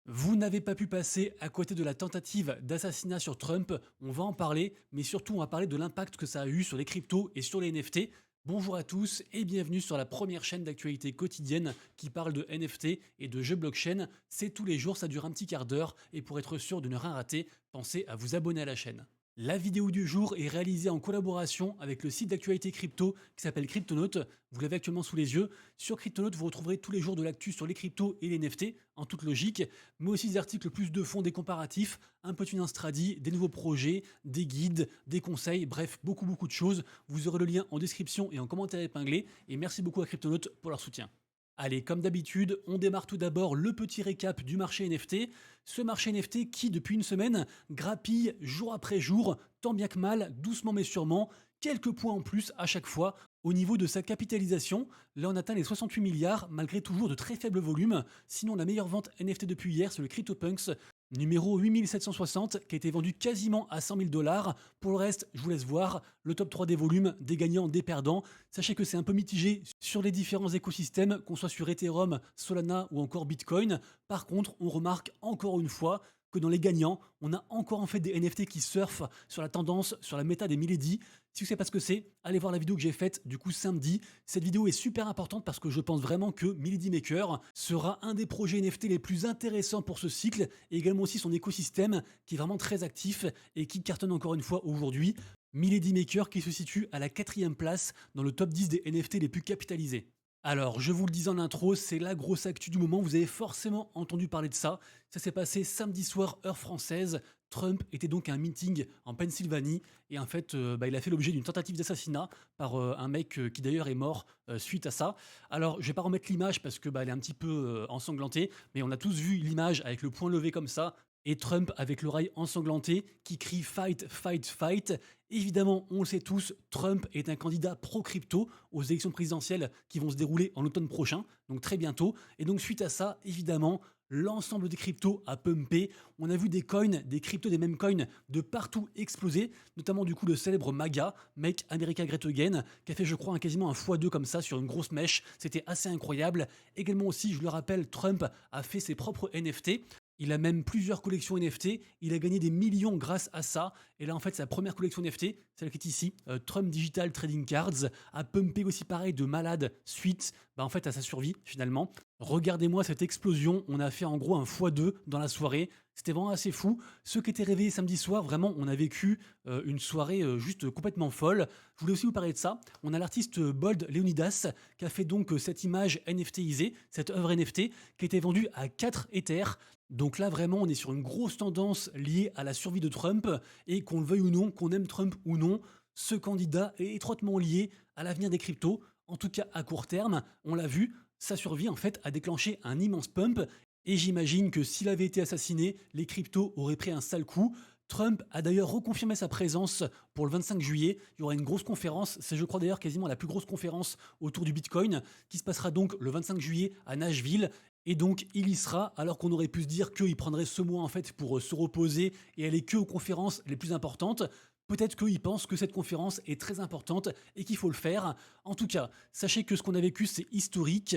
Vous n'avez pas pu passer à côté de la tentative d'assassinat sur Trump, on va en parler, mais surtout on va parler de l'impact que ça a eu sur les cryptos et sur les NFT. Bonjour à tous et bienvenue sur la première chaîne d'actualité quotidienne qui parle de NFT et de jeux blockchain. C'est tous les jours, ça dure un petit quart d'heure et pour être sûr de ne rien rater, pensez à vous abonner à la chaîne. La vidéo du jour est réalisée en collaboration avec le site d'actualité crypto qui s'appelle Cryptonaut. Vous l'avez actuellement sous les yeux. Sur Cryptonaut, vous retrouverez tous les jours de l'actu sur les cryptos et les NFT, en toute logique, mais aussi des articles plus de fond, des comparatifs, un peu de finance tradi, des nouveaux projets, des guides, des conseils, bref, beaucoup de choses. Vous aurez le lien en description et en commentaire épinglé. Et merci beaucoup à Cryptonaut pour leur soutien. Allez, comme d'habitude, on démarre tout d'abord le petit récap du marché NFT. Ce marché NFT qui, depuis une semaine, grappille jour après jour, tant bien que mal, doucement mais sûrement, quelques points en plus à chaque fois au niveau de sa capitalisation. Là, on atteint les 68 milliards, malgré toujours de très faibles volumes. Sinon, la meilleure vente NFT depuis hier, c'est le CryptoPunks, numéro 8760, qui a été vendu quasiment à 100 000 dollars. Pour le reste, je vous laisse voir le top 3 des volumes, des gagnants, des perdants. Sachez que c'est un peu mitigé sur les différents écosystèmes, qu'on soit sur Ethereum, Solana ou encore Bitcoin. Par contre, on remarque encore une fois que dans les gagnants, on a encore en fait des NFT qui surfent sur la tendance, sur la méta des Milady. Si vous ne savez pas ce que c'est, allez voir la vidéo que j'ai faite du coup samedi. Cette vidéo est super importante parce que je pense vraiment que Milady Maker sera un des projets NFT les plus intéressants pour ce cycle et également aussi son écosystème qui est vraiment très actif et qui cartonne encore une fois aujourd'hui. Milady Maker qui se situe à la 4e place dans le top 10 des NFT les plus capitalisés. Alors, je vous le dis en intro, c'est la grosse actu du moment, vous avez forcément entendu parler de ça. Ça s'est passé samedi soir, heure française. Trump était donc à un meeting en Pennsylvanie et en fait, il a fait l'objet d'une tentative d'assassinat par un mec qui d'ailleurs est mort suite à ça. Alors, je vais pas remettre l'image parce que elle est un petit peu ensanglantée, mais on a tous vu l'image avec le poing levé comme ça et Trump avec l'oreille ensanglantée qui crie fight, fight, fight. Évidemment, on le sait tous, Trump est un candidat pro-crypto aux élections présidentielles qui vont se dérouler en automne prochain, donc très bientôt. Et donc suite à ça, évidemment, l'ensemble des cryptos a pumpé. On a vu des coins, des cryptos, des mêmes coins de partout exploser, notamment du coup le célèbre MAGA, Make America Great Again, qui a fait je crois quasiment un x2 comme ça sur une grosse mèche. C'était assez incroyable. Également aussi, je le rappelle, Trump a fait ses propres NFT. Il a même plusieurs collections NFT, il a gagné des millions grâce à ça. Et là, en fait, sa première collection NFT, celle qui est ici, Trump Digital Trading Cards, a pumpé aussi pareil de malade suite en fait, à sa survie finalement. Regardez-moi cette explosion, on a fait en gros un x2 dans la soirée. C'était vraiment assez fou. Ceux qui étaient réveillés samedi soir, vraiment, on a vécu une soirée juste complètement folle. Je voulais aussi vous parler de ça. On a l'artiste Bold Leonidas qui a fait donc cette image NFTisée, cette œuvre NFT qui a été vendue à 4 Ethers. Donc là, vraiment, on est sur une grosse tendance liée à la survie de Trump et qu'on le veuille ou non, qu'on aime Trump ou non, ce candidat est étroitement lié à l'avenir des cryptos. En tout cas, à court terme, on l'a vu, sa survie en fait a déclenché un immense pump et j'imagine que s'il avait été assassiné, les cryptos auraient pris un sale coup. Trump a d'ailleurs reconfirmé sa présence pour le 25 juillet. Il y aura une grosse conférence, c'est je crois d'ailleurs quasiment la plus grosse conférence autour du Bitcoin, qui se passera donc le 25 juillet à Nashville. Et donc il y sera, alors qu'on aurait pu se dire qu'il prendrait ce mois en fait pour se reposer et aller que aux conférences les plus importantes. Peut-être qu'il pense que cette conférence est très importante et qu'il faut le faire. En tout cas, sachez que ce qu'on a vécu, c'est historique.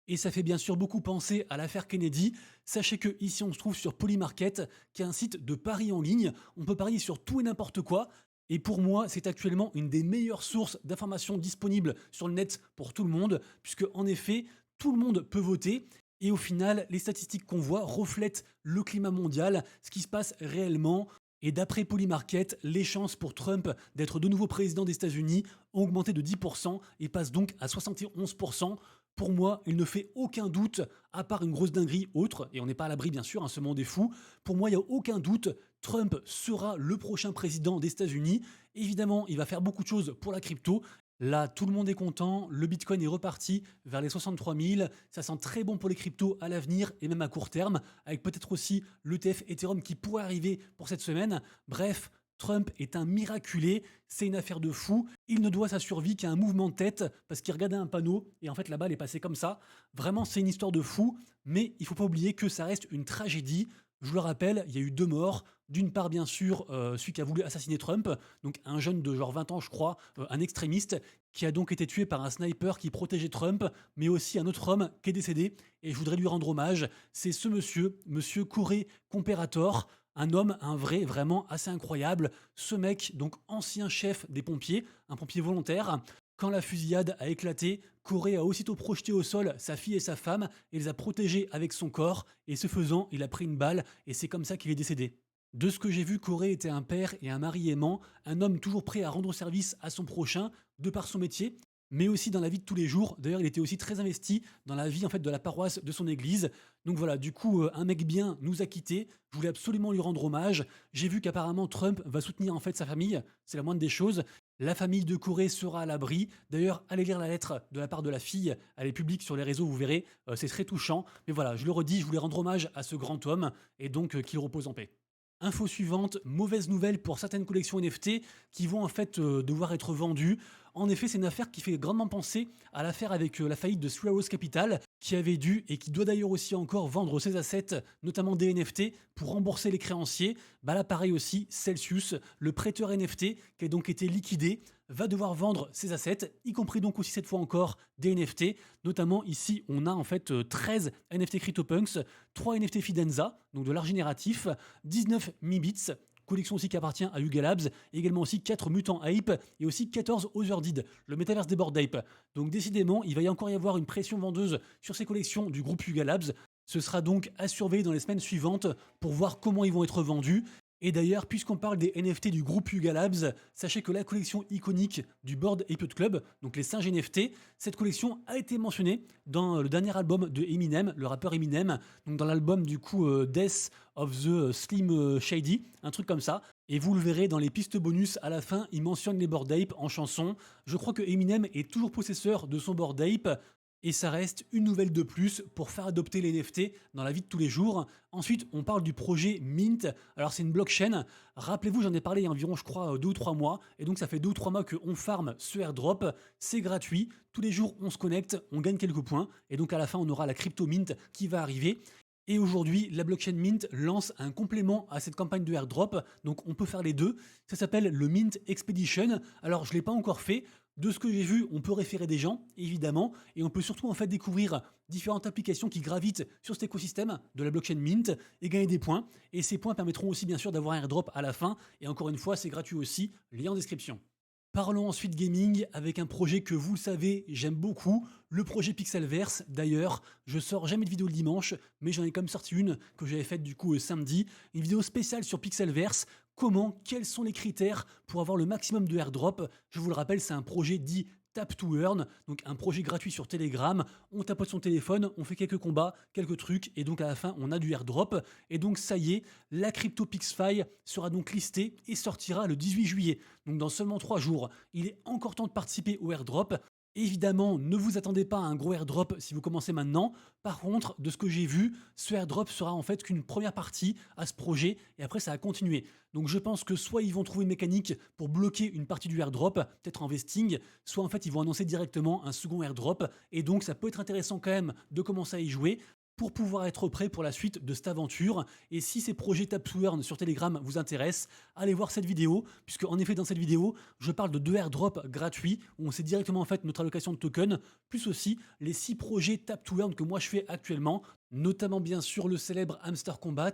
Et ça fait bien sûr beaucoup penser à l'affaire Kennedy. Sachez que ici on se trouve sur Polymarket, qui est un site de paris en ligne. On peut parier sur tout et n'importe quoi. Et pour moi, c'est actuellement une des meilleures sources d'informations disponibles sur le net pour tout le monde, puisque en effet, tout le monde peut voter. Et au final, les statistiques qu'on voit reflètent le climat mondial, ce qui se passe réellement. Et d'après Polymarket, les chances pour Trump d'être de nouveau président des États-Unis ont augmenté de 10% et passent donc à 71%. Pour moi, il ne fait aucun doute, à part une grosse dinguerie autre, et on n'est pas à l'abri bien sûr, ce monde est fou. Pour moi, il n'y a aucun doute, Trump sera le prochain président des États-Unis. Évidemment, il va faire beaucoup de choses pour la crypto. Là, tout le monde est content, le Bitcoin est reparti vers les 63 000, ça sent très bon pour les cryptos à l'avenir et même à court terme, avec peut-être aussi l'ETF Ethereum qui pourrait arriver pour cette semaine. Bref, Trump est un miraculé, c'est une affaire de fou, il ne doit sa survie qu'à un mouvement de tête parce qu'il regardait un panneau et en fait la balle est passée comme ça. Vraiment, c'est une histoire de fou, mais il faut pas oublier que ça reste une tragédie. Je le rappelle, il y a eu 2 morts. D'une part, bien sûr, celui qui a voulu assassiner Trump, donc un jeune de genre 20 ans, je crois, un extrémiste, qui a donc été tué par un sniper qui protégeait Trump, mais aussi un autre homme qui est décédé et je voudrais lui rendre hommage. C'est ce monsieur Corey Comperator, un homme, un vrai, vraiment assez incroyable. Ce mec, donc ancien chef des pompiers, un pompier volontaire. Quand la fusillade a éclaté, Corey a aussitôt projeté au sol sa fille et sa femme et les a protégés avec son corps, et ce faisant, il a pris une balle et c'est comme ça qu'il est décédé. De ce que j'ai vu, Corey était un père et un mari aimant, un homme toujours prêt à rendre service à son prochain, de par son métier, mais aussi dans la vie de tous les jours. D'ailleurs, il était aussi très investi dans la vie en fait de la paroisse de son église. Donc voilà, du coup, un mec bien nous a quittés. Je voulais absolument lui rendre hommage. J'ai vu qu'apparemment Trump va soutenir en fait sa famille. C'est la moindre des choses. La famille de Corée sera à l'abri. D'ailleurs, allez lire la lettre de la part de la fille. Elle est publique sur les réseaux, vous verrez. C'est très touchant. Mais voilà, je le redis, je voulais rendre hommage à ce grand homme et donc qu'il repose en paix. Info suivante, mauvaise nouvelle pour certaines collections NFT qui vont en fait devoir être vendues. En effet, c'est une affaire qui fait grandement penser à l'affaire avec la faillite de Three Arrows Capital, qui avait dû et qui doit d'ailleurs aussi encore vendre ses assets, notamment des NFT, pour rembourser les créanciers. Bah là, pareil aussi, Celsius, le prêteur NFT, qui a donc été liquidé, va devoir vendre ses assets, y compris donc aussi cette fois encore des NFT. Notamment ici, on a en fait 13 NFT CryptoPunks, 3 NFT Fidenza, donc de l'art génératif, 19 Mibits, collection aussi qui appartient à Yuga Labs, et également aussi 4 Mutants Ape et aussi 14 Otherdid, le métaverse des Bored Ape. Donc décidément, il va y encore y avoir une pression vendeuse sur ces collections du groupe Yuga Labs. Ce sera donc à surveiller dans les semaines suivantes pour voir comment ils vont être vendus. Et d'ailleurs, puisqu'on parle des NFT du groupe Yuga Labs, sachez que la collection iconique du Bored Ape Club, donc les singes NFT, cette collection a été mentionnée dans le dernier album de Eminem, le rappeur Eminem, donc dans l'album du coup Death of the Slim Shady, un truc comme ça. Et vous le verrez dans les pistes bonus à la fin, il mentionne les Bored Ape en chanson. Je crois que Eminem est toujours possesseur de son Bored Ape. Et ça reste une nouvelle de plus pour faire adopter les NFT dans la vie de tous les jours. Ensuite, on parle du projet Mint. Alors, c'est une blockchain. Rappelez-vous, j'en ai parlé il y a environ, je crois, 2 ou 3 mois. Et donc, ça fait 2 ou 3 mois qu'on farm ce airdrop. C'est gratuit. Tous les jours, on se connecte, on gagne quelques points. Et donc, à la fin, on aura la crypto Mint qui va arriver. Et aujourd'hui, la blockchain Mint lance un complément à cette campagne de airdrop. Donc, on peut faire les deux. Ça s'appelle le Mint Expedition. Alors, je ne l'ai pas encore fait. De ce que j'ai vu, on peut référer des gens, évidemment, et on peut surtout en fait découvrir différentes applications qui gravitent sur cet écosystème de la blockchain Mint et gagner des points. Et ces points permettront aussi bien sûr d'avoir un airdrop à la fin. Et encore une fois, c'est gratuit aussi, lien en description. Parlons ensuite gaming avec un projet que vous le savez, j'aime beaucoup, le projet Pixelverse. D'ailleurs, je sors jamais de vidéo le dimanche, mais j'en ai quand même sorti une que j'avais faite du coup samedi, une vidéo spéciale sur Pixelverse. Comment, quels sont les critères pour avoir le maximum de airdrop? Je vous le rappelle, c'est un projet dit Tap to Earn, donc un projet gratuit sur Telegram. On tapote son téléphone, on fait quelques combats, quelques trucs, et donc à la fin, on a du airdrop. Et donc ça y est, la crypto PixFi sera donc listée et sortira le 18 juillet. Donc dans seulement 3 jours, il est encore temps de participer au airdrop. Évidemment, ne vous attendez pas à un gros airdrop si vous commencez maintenant. Par contre, de ce que j'ai vu, ce airdrop sera en fait qu'une première partie à ce projet et après ça va continuer. Donc je pense que soit ils vont trouver une mécanique pour bloquer une partie du airdrop, peut-être en vesting, soit en fait ils vont annoncer directement un second airdrop et donc ça peut être intéressant quand même de commencer à y jouer pour pouvoir être prêt pour la suite de cette aventure. Et si ces projets Tap to Earn sur Telegram vous intéressent, allez voir cette vidéo, puisque en effet dans cette vidéo, je parle de 2 airdrops gratuits, où on sait directement en fait notre allocation de tokens, plus aussi les 6 projets Tap to Earn que moi je fais actuellement, notamment bien sûr le célèbre Hamster Combat.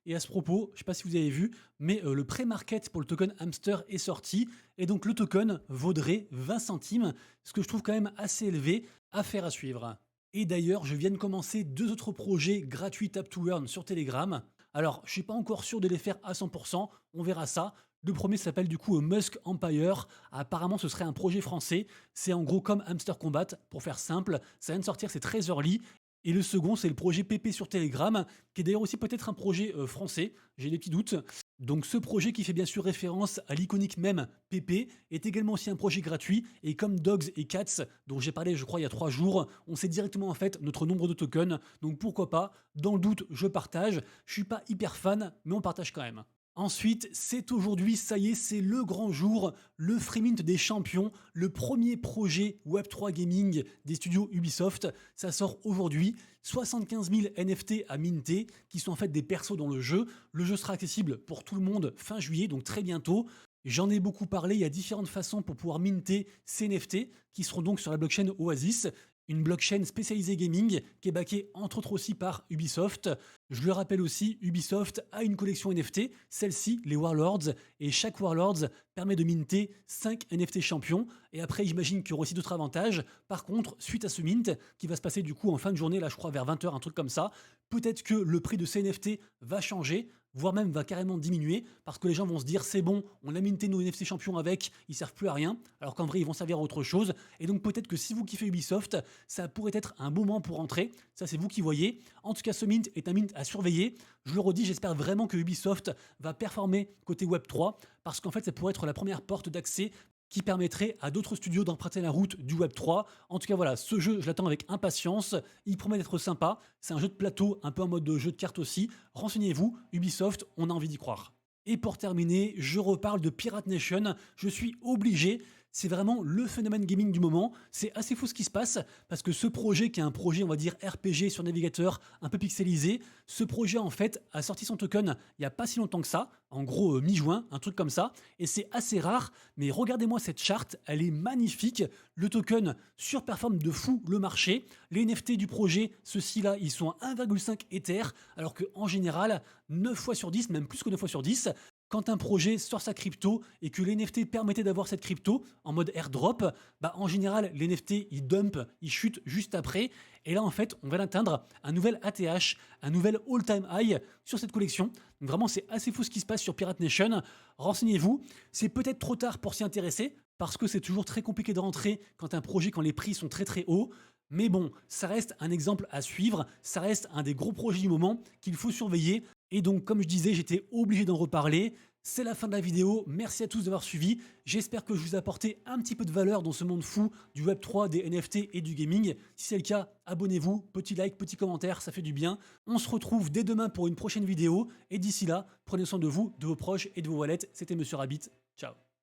Et à ce propos, je ne sais pas si vous avez vu, mais le pré-market pour le token Hamster est sorti, et donc le token vaudrait 20 centimes, ce que je trouve quand même assez élevé, affaire à suivre. Et d'ailleurs, je viens de commencer 2 autres projets gratuits Tap to Earn sur Telegram. Alors, je suis pas encore sûr de les faire à 100%, on verra ça. Le premier s'appelle du coup Musk Empire. Apparemment, ce serait un projet français. C'est en gros comme Hamster Combat, pour faire simple. Ça vient de sortir, c'est très early. Et le second, c'est le projet PP sur Telegram, qui est d'ailleurs aussi peut-être un projet français. J'ai des petits doutes. Donc ce projet qui fait bien sûr référence à l'iconique même PP est également aussi un projet gratuit et comme Dogs et Cats dont j'ai parlé je crois il y a 3 jours, on sait directement en fait notre nombre de tokens, donc pourquoi pas, dans le doute je partage, je suis pas hyper fan mais on partage quand même. Ensuite, c'est aujourd'hui, ça y est, c'est le grand jour, le Free Mint des champions, le premier projet Web3 Gaming des studios Ubisoft. Ça sort aujourd'hui, 75 000 NFT à minter, qui sont en fait des persos dans le jeu. Le jeu sera accessible pour tout le monde fin juillet, donc très bientôt. J'en ai beaucoup parlé, il y a différentes façons pour pouvoir minter ces NFT, qui seront donc sur la blockchain Oasis, une blockchain spécialisée gaming qui est backée entre autres aussi par Ubisoft. Je le rappelle aussi, Ubisoft a une collection NFT, celle-ci, les Warlords, et chaque Warlords permet de minter 5 NFT champions, et après j'imagine qu'il y aura aussi d'autres avantages. Par contre, suite à ce mint, qui va se passer du coup en fin de journée, là je crois vers 20 h, un truc comme ça, peut-être que le prix de ces NFT va changer, voire même va carrément diminuer, parce que les gens vont se dire c'est bon, on a minté nos NFT champions avec, ils servent plus à rien, alors qu'en vrai ils vont servir à autre chose, et donc peut-être que si vous kiffez Ubisoft, ça pourrait être un bon moment pour entrer, ça c'est vous qui voyez. En tout cas ce mint est un mint à surveiller, je le redis, j'espère vraiment que Ubisoft va performer côté Web3, parce qu'en fait ça pourrait être la première porte d'accès qui permettrait à d'autres studios d'emprunter la route du Web3. En tout cas, voilà, ce jeu, je l'attends avec impatience. Il promet d'être sympa. C'est un jeu de plateau, un peu en mode de jeu de cartes aussi. Renseignez-vous, Ubisoft, on a envie d'y croire. Et pour terminer, je reparle de Pirate Nation. Je suis obligé. C'est vraiment le phénomène gaming du moment. C'est assez fou ce qui se passe parce que ce projet, qui est un projet, on va dire RPG sur navigateur, un peu pixelisé, ce projet en fait a sorti son token il n'y a pas si longtemps que ça, en gros mi-juin, un truc comme ça, et c'est assez rare, mais regardez-moi cette charte, elle est magnifique. Le token surperforme de fou le marché. Les NFT du projet, ceux-ci là, ils sont à 1,5 Ether, alors qu'en général, 9 fois sur 10, même plus que 9 fois sur 10, quand un projet sort sa crypto et que les NFT permettaient d'avoir cette crypto en mode airdrop, bah en général, les NFT, ils dumpent, ils chutent juste après. Et là, en fait, on va atteindre un nouvel ATH, un nouvel all-time high sur cette collection. Donc vraiment, c'est assez fou ce qui se passe sur Pirate Nation. Renseignez-vous. C'est peut-être trop tard pour s'y intéresser parce que c'est toujours très compliqué de rentrer quand les prix sont très très hauts. Mais bon, ça reste un exemple à suivre, ça reste un des gros projets du moment qu'il faut surveiller. Et donc, comme je disais, j'étais obligé d'en reparler. C'est la fin de la vidéo, merci à tous d'avoir suivi. J'espère que je vous ai apporté un petit peu de valeur dans ce monde fou du Web3, des NFT et du gaming. Si c'est le cas, abonnez-vous, petit like, petit commentaire, ça fait du bien. On se retrouve dès demain pour une prochaine vidéo. Et d'ici là, prenez soin de vous, de vos proches et de vos wallets. C'était Monsieur Rabbit. Ciao.